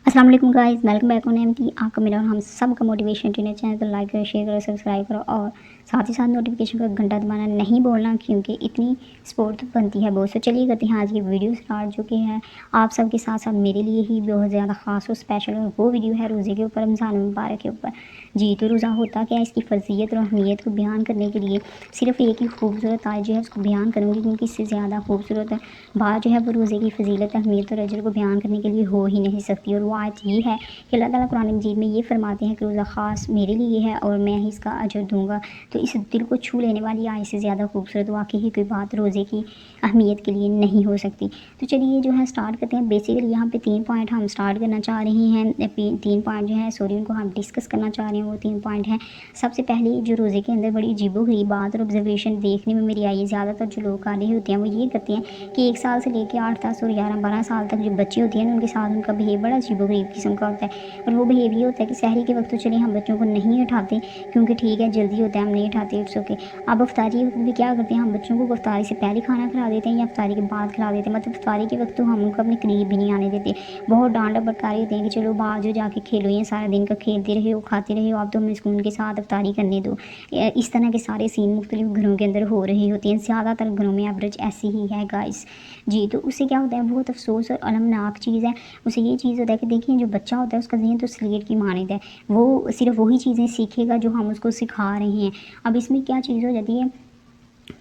अस्सलाम वालेकुम guys, welcome back on MT. आपका मेरा और हम सब का मोटिवेशन ट्रेनर चैनल को लाइक करो, शेयर करो, सब्सक्राइब करो और साथ ही साथ नोटिफिकेशन का घंटा दबाना नहीं बोलना, क्योंकि इतनी सपोर्ट तो बनती है बहुत। तो चलिए करते हैं आज की वीडियो स्टार्ट, जो कि है आप सबके साथ साथ मेरे लिए ही बहुत ज़्यादा ख़ास और स्पेशल। और वो वीडियो है रोज़े के ऊपर, रमज़ान मुबारक के ऊपर। जी, तो रोज़ा होता क्या है, इसकी फ़र्जियत और अहमियत को बयान करने के लिए सिर्फ एक ही खूबसूरत आयत जो है उसको बयान करूँगी, क्योंकि इससे ज़्यादा खूबसूरत बात जो है वो रोज़े की फ़जीलत, अहमियत और अजर को बयान करने के लिए हो ही नहीं सकती। और वो आयत ये है कि अल्लाह ताला कुरान मजीद में ये फरमाते हैं कि रोज़ा ख़ास मेरे लिए है और मैं ही इसका अजर दूँगा। तो इस दिल को छू लेने वाली आयत से ज़्यादा खूबसूरत वाक़ई ही कोई बात रोज़े की अहमियत के लिए नहीं हो सकती। तो चलिए जो है स्टार्ट करते हैं। बेसिकली यहाँ पे 3 पॉइंट हम स्टार्ट करना चाह रहे हैं। 3 पॉइंट जो है उनको हम डिस्कस करना चाह रहे हैं। वो 3 पॉइंट हैं। सबसे पहले जो रोज़े के अंदर बड़ी अजीबोगरीब बात और ऑब्जर्वेशन देखने में मेरी आई है, ज़्यादातर जो लोग आ रहे होते हैं वो ये करते हैं कि 1 साल से लेके 8, 10 और 11, 12 साल तक जो बच्चे होते हैं ना, उनके साथ उनका बिहेव बड़ा अजीबोगरीब किस्म का होता है। और वो बिहेव ये होता है कि सहरी के वक्त तो चलिए हम बच्चों को नहीं उठाते, क्योंकि ठीक है जल्दी होता है, हम नहीं उठाते, इट्स ओके। अब अफ्तारी के वक्त भी क्या करते हैं, हम बच्चों को अफ्तारी से पहले खाना खिला देते हैं या अफ्तारी के बाद खिला देते हैं। मतलब अफ्तारी के वक्त तो हम उनको अपने करीब भी नहीं आने देते। बहुत डांट फटकारी होते हैं कि चलो बाहर जो जाके खेलो, ये सारा दिन का खेलते रहे हो, खाते रहे हो, अब तो हमें स्कूल के साथ अफ्तारी करने दो। इस तरह के सारे सीन मुख्तलिफ घरों के अंदर हो रही होती हैं। ज़्यादातर घरों में एवरेज ऐसी ही है गाइस। जी, तो उससे क्या होता है, बहुत अफसोस और अलमनाक चीज़ है। उसे ये चीज़ होता है कि देखिए जो बच्चा होता है उसका ज़हन तो स्लेट की मानद है, वो सिर्फ वही चीज़ें सीखेगा जो हम उसको सिखा रहे हैं। अब इसमें क्या चीज़ हो जाती है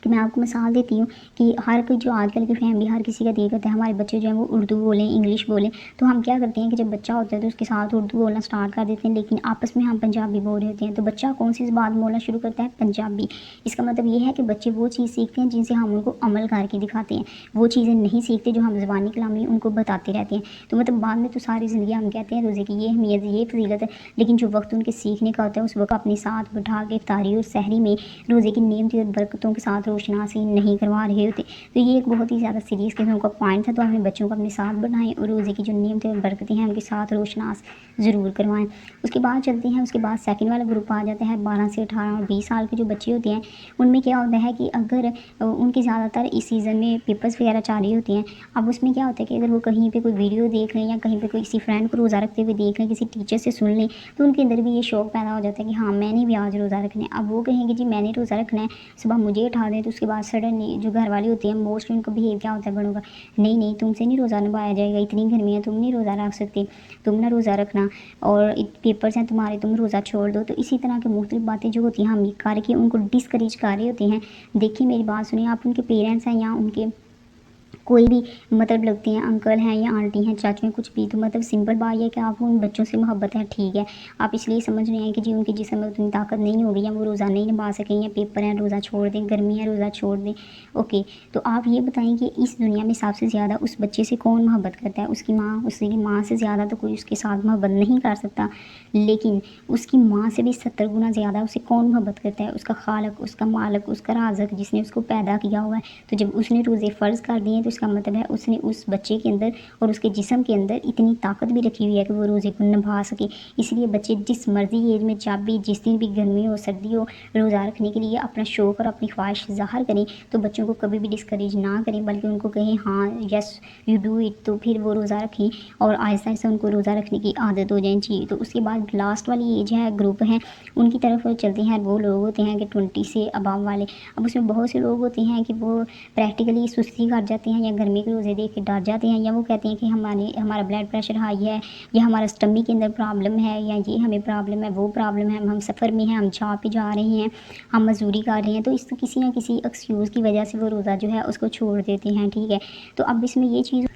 कि मैं आपको मिसाल देती हूँ कि हर कोई जो आजकल की फैमिली हर किसी का दिल करता है हमारे बच्चे जो हैं वो उर्दू बोलें, इंग्लिश बोलें। तो हम क्या करते हैं कि जब बच्चा होता है तो उसके साथ उर्दू बोलना स्टार्ट कर देते हैं, लेकिन आपस में हम पंजाबी बोल रहे होते हैं। तो बच्चा कौन सी बात बोलना शुरू करता है, पंजाबी। इसका मतलब ये है कि बच्चे वो चीज़ सीखते हैं जिनसे हम उनको अमल करके दिखाते हैं, वो चीज़ें नहीं सीखते जो हम ज़बानी कलामी उनको बताते रहते हैं। तो मतलब बाद में तो सारी ज़िंदगी हम कहते हैं रोज़े की ये अहमियत, ये फजीलत है, लेकिन जो वक्त उनके सीखने का होता है उस वक्त अपने साथ बैठा के इफ्तारी और सहरी में रोज़े की नेमत और बरकतों के साथ रोशनासी नहीं करवा रहे होते। तो ये एक बहुत ही ज़्यादा सीरियस किस्म का पॉइंट था। तो अपने बच्चों को अपने साथ बढ़ाएं और रोज़े की जो नेमतें और बरकतें हैं उनके साथ रोशनास ज़रूर करवाएं। उसके बाद चलते हैं, उसके बाद सेकंड वाला ग्रुप आ जाता है 12 से 18 और 20 साल के जो बच्चे होते हैं। उनमें क्या होता है कि अगर उनके ज़्यादातर इस सीज़न में पेपर्स वगैरह चालू होते हैं। अब उसमें क्या होता है कि अगर वो कहीं पर कोई वीडियो देख लें या कहीं पर कोई किसी फ्रेंड को रोज़ा रखते हुए देख लें, किसी टीचर से सुन लें, तो उनके अंदर भी ये शौक़ पैदा हो जाता है कि हाँ मैंने भी आज रोज़ा रखना है। अब वो कहेंगे जी मैंने रोज़ा रखना है, सुबह मुझे उठा दें। तो उसके बाद सडनली जो घर वाले होते हैं मोस्टली उनका बिहेव क्या होता है बड़ों का, नहीं नहीं तुमसे नहीं रोज़ा निभाया जाएगा, इतनी गर्मी है तुम नहीं रोज़ा रख सकते, तुम ना रोज़ा रखना, और पेपर्स हैं तुम्हारे, तुम रोज़ा छोड़ दो। तो इसी तरह की मुख्तलिफ बातें जो होती हैं हम ये करके उनको डिस्करेज कर रहे होते हैं। देखिए मेरी बात सुनिए, आप उनके पेरेंट्स हैं या उनके कोई भी मतलब लगते हैं, अंकल हैं या आंटी हैं, चाचू हैं, कुछ भी, तो मतलब सिंपल बात ये है कि आपको उन बच्चों से मोहब्बत है, ठीक है। आप इसलिए समझ रहे हैं कि जी उनके जिस्म में उतनी ताकत नहीं होगी या वो रोज़ा नहीं निभा सकें, या पेपर हैं रोज़ा छोड़ दें, गर्मी है रोज़ा छोड़ दें। ओके, तो आप ये बताएं कि इस दुनिया में सबसे ज़्यादा उस बच्चे से कौन मोहब्बत करता है? उसकी माँ। उसकी माँ से ज़्यादा तो कोई उसके साथ मोहब्बत नहीं कर सकता, लेकिन उसकी माँ से भी 70 गुना ज़्यादा उसे कौन मोहब्बत करता है? उसका खालक, उसका मालिक, उसका राज़िक, जिसने उसको पैदा किया हुआ है। तो जब उसने रोज़े फ़र्ज़ कर दिए तो इसका मतलब है उसने उस बच्चे के अंदर और उसके जिस्म के अंदर इतनी ताकत भी रखी हुई है कि वो रोज़े को निभा सके। इसलिए बच्चे जिस मर्ज़ी एज में जब भी जिस दिन भी गर्मी हो सर्दी हो, रोज़ा रखने के लिए अपना शौक़ और अपनी ख्वाहिश ज़ाहिर करें। तो बच्चों को कभी भी डिस्करेज ना करें, बल्कि उनको कहें हाँ यस यू डू इट, तो फिर वो रोज़ा रखें और आहिस्ता आहिस्ता उनको रोज़ा रखने की आदत हो जाए। जी, तो उसके बाद लास्ट वाली एज है, ग्रुप है, उनकी तरफ चलते हैं। वो लोग होते हैं कि 20 से अबव वाले। अब उसमें बहुत से लोग होते हैं कि वो प्रैक्टिकली सुस्ती कर जाते हैं या गर्मी के रोज़े देख के डर जाते हैं, या वो कहते हैं कि हमारा ब्लड प्रेशर हाई है, या हमारा स्टमक के अंदर प्रॉब्लम है, या ये हमें प्रॉब्लम है, वो प्रॉब्लम है, हम सफ़र में हैं, हम जॉब पे जा रहे हैं, हम मजदूरी कर रहे हैं। तो इस किसी ना किसी एक्सक्यूज़ की वजह से वो रोज़ा जो है उसको छोड़ देते हैं, ठीक है। तो अब इसमें ये चीज़,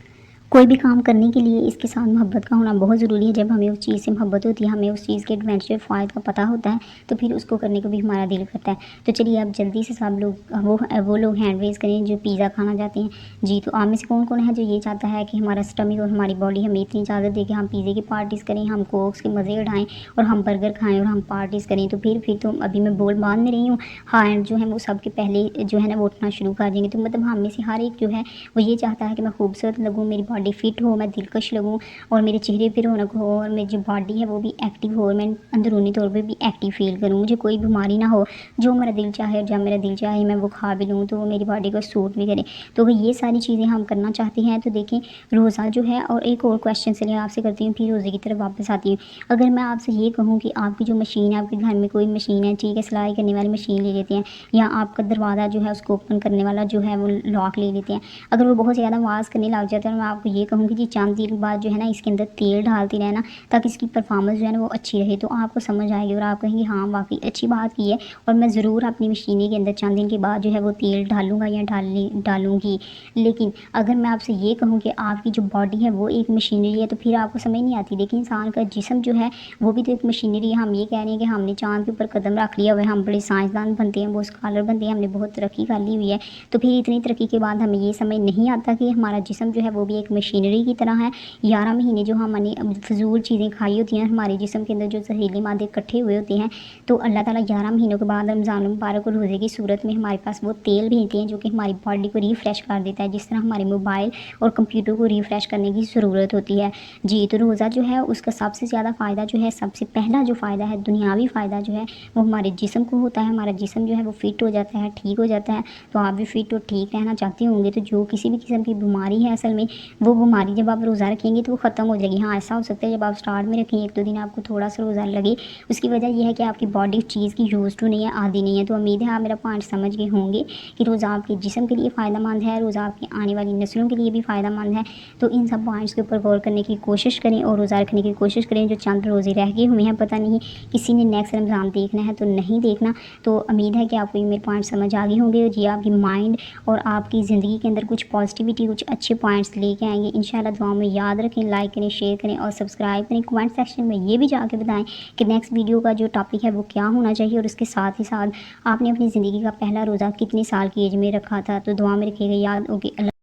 कोई भी काम करने के लिए इसके साथ मोहब्बत का होना बहुत ज़रूरी है। जब हमें उस चीज़ से मोहब्बत होती है, हमें उस चीज़ के एडवांटेज और फ़ायदे का पता होता है, तो फिर उसको करने को भी हमारा दिल करता है। तो चलिए अब जल्दी से सब लोग वो लोग हैंड रेज़ करें जो पिज़्ज़ा खाना चाहते हैं। जी, तो आप में से कौन-कौन है जो ये चाहता है कि हमारा स्टमक और हमारी बॉडी हमें इतनी इजाज़त दे कि हम पिज़्ज़े की पार्टीज़ करें, हम कोक्स के मज़े उठाएँ और हम बर्गर खाएँ और हम पार्टीज़ करें। तो फिर तो अभी मैं बोल बाँध नहीं रही हूँ, हैंड जो है वो सबके पहले जो है ना वो उठना शुरू कर देंगे। तो मतलब हम में से हर एक जो है वो ये चाहता है कि मैं खूबसूरत लगूँ, मेरी बॉडी बॉडी फिट हो, मैं दिलकश लगूँ और मेरे चेहरे पे रौनक हो और मेरी जो बॉडी है वो भी एक्टिव हो और मैं अंदरूनी तौर पे भी एक्टिव फ़ील करूँ। मुझे कोई बीमारी ना हो, जो मेरा दिल चाहे और जब मेरा दिल चाहे मैं वो खा भी लूँ तो वो मेरी बॉडी को सूट भी करे। तो अगर ये सारी चीज़ें हम करना चाहते हैं तो देखें रोज़ा जो है। और एक और क्वेश्चन चलिए आपसे करती हूँ, फिर रोज़े की तरफ वापस आती हूँ। अगर मैं आपसे ये कहूँ कि आपकी जो मशीन है, आपके घर में कोई मशीन है, ठीक है, सिलाई करने वाली मशीन ले लेते हैं, या आपका दरवाज़ा जो है उसको ओपन करने वाला जो है वो लॉक ले लेते हैं। अगर वो बहुत ज़्यादा आवाज़ करने लग जाता है और मैं आपको ये कहूँ कि जी चंद दिन बाद जो है ना इसके अंदर तेल डालते रहना ताकि इसकी परफॉर्मेंस जो है ना वो अच्छी रहे, तो आपको समझ आएगी और आप कहेंगे हाँ वाक़ई अच्छी बात की है और मैं ज़रूर अपनी मशीनी के अंदर चंद दिन के बाद जो है वो तेल डालूँगा या डालूँगी। लेकिन अगर मैं आपसे ये कहूँ कि आपकी जो बॉडी है वो एक मशीनरी है तो फिर आपको समझ नहीं आती। देखिए इंसान का जिस्म जो है वो भी तो एक मशीनरी है। हम ये कह रहे हैं कि हमने चाँद के ऊपर कदम रख लिया हुआ है, हम बड़े साइंसदान बनते हैं, बहुत स्कॉलर बनते हैं, हमने बहुत तरक्की कर ली हुई है, तो फिर इतनी तरक्की के बाद हमें ये समझ नहीं आता कि हमारा जिस्म जो है वो भी एक मशीनरी की तरह है। 11 महीने जो हमने फ़िज़ूल चीज़ें खाई होती हैं, हमारे जिस्म के अंदर जो जहरीले मादे इकट्ठे हुए होते हैं, तो अल्लाह ताला 11 महीनों के बाद रमज़ान मुबारक और रोज़े की सूरत में हमारे पास वो तेल भेजते हैं जो कि हमारी बॉडी को रिफ़्रेश कर देता है, जिस तरह हमारे मोबाइल और कंप्यूटर को रिफ़्रेश करने की ज़रूरत होती है। जी, तो रोज़ा जो है उसका सबसे ज़्यादा फ़ायदा जो है, सबसे पहला जो फ़ायदा है, दुनियावी फ़ायदा जो है वो हमारे जिस्म को होता है। हमारा जिस्म जो है वो फ़िट हो जाता है, ठीक हो जाता है। तो आप भी फ़िट और ठीक रहना चाहते होंगे तो जो किसी भी किस्म की बीमारी है असल में वो बीमारी जब आप रोज़ा रखेंगे तो वो ख़त्म हो जाएगी। हाँ, ऐसा हो सकता है जब आप स्टार्ट में रखें 1-2 दिन आपको थोड़ा-सा रोज़ा लगे, उसकी वजह ये है कि आपकी बॉडी उस चीज़ की यूज़्ड टू नहीं है, आदी नहीं है। तो उम्मीद है आप मेरा पॉइंट समझ गए होंगे कि रोज़ा आपके जिस्म के लिए फ़ायदेमंद है, रोज़ा आपकी आने वाली नस्लों के लिए भी फ़ायदेमंद है। तो इन सब पॉइंट्स के ऊपर गौर करने की कोशिश करें और रोज़ा रखने की कोशिश करें। जो चंद रोज़े रह गए हुए हैं, पता नहीं किसी ने नेक्स्ट रमज़ान देखना है तो नहीं देखना। तो उम्मीद है कि आपको ये मेरे पॉइंट समझ आ गए होंगे और ये आपकी माइंड और आपकी ज़िंदगी के अंदर कुछ पॉजिटिविटी, कुछ अच्छे पॉइंट्स लेके आएंगे। इंशाल्लाह दुआ में याद रखें, लाइक करें, शेयर करें और सब्सक्राइब करें। कमेंट सेक्शन में ये भी जाके बताएं कि नेक्स्ट वीडियो का जो टॉपिक है वो क्या होना चाहिए और इसके साथ ही साथ आपने अपनी ज़िंदगी का पहला रोज़ा कितने साल की एज में रखा था। तो दुआ में रखिएगा याद। ओके।